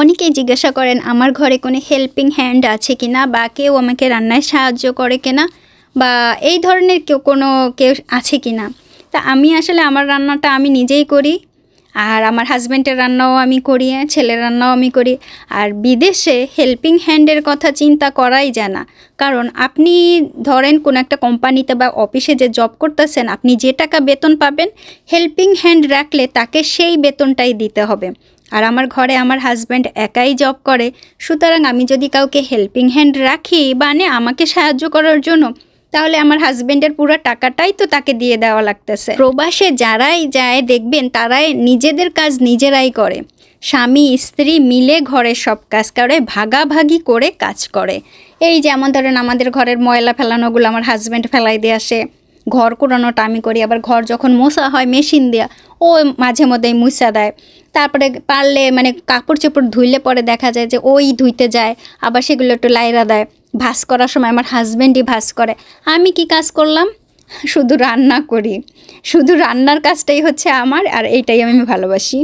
অনেকেই জিজ্ঞাসা করেন আমার ঘরে কোনো হেল্পিং হ্যান্ড আছে কিনা বা কেউ আমাকে রান্নায় সাহায্য করে কিনা বা এই ধরনের কেউ আছে কিনা। তা আমি আসলে আমার রান্নাটা আমি নিজেই করি, আর আমার হাজব্যান্ডের রান্নাও আমি করি, ছেলের রান্নাও আমি করি। আর বিদেশে হেল্পিং হ্যান্ডের কথা চিন্তা করাই যায় না, কারণ আপনি ধরেন কোনো একটা কোম্পানিতে বা অফিসে যে জব করতেছেন, আপনি যে টাকা বেতন পাবেন হেল্পিং হ্যান্ড রাখলে তাকে সেই বেতনটাই দিতে হবে। আর আমার ঘরে আমার হাজব্যান্ড একাই জব করে, সুতরাং আমি যদি কাউকে হেল্পিং হ্যান্ড রাখি মানে আমাকে সাহায্য করার জন্য, তাহলে আমার হাজব্যান্ডের পুরো টাকাটাই তো তাকে দিয়ে দেওয়া লাগতেছে। প্রবাসে যারাই যায় দেখবেন তারাই নিজেদের কাজ নিজেরাই করে, স্বামী স্ত্রী মিলে ঘরের সব কাজ করে, ভাগাভাগি করে কাজ করে। এই যেমন ধরেন আমাদের ঘরের ময়লা ফেলানোগুলো আমার হাজব্যান্ড ফেলাই দিয়ে আসে, ঘর কুড়ানোটা আমি করি, আবার ঘর যখন মোছা হয় মেশিন দেওয়া ও মাঝে মধ্যেই মুছা দেয়। তারপরে পারলে মানে কাপড় চোপড় ধুইলে পরে দেখা যায় যে ওই ধুইতে যায়, আবার সেগুলো একটু লাইরা দেয়। ভাঁজ করার সময় আমার হাজব্যান্ডই ভাঁজ করে, আমি কি কাজ করলাম? শুধু রান্না করি, শুধু রান্নার কাজটাই হচ্ছে আমার, আর এইটাই আমি ভালোবাসি।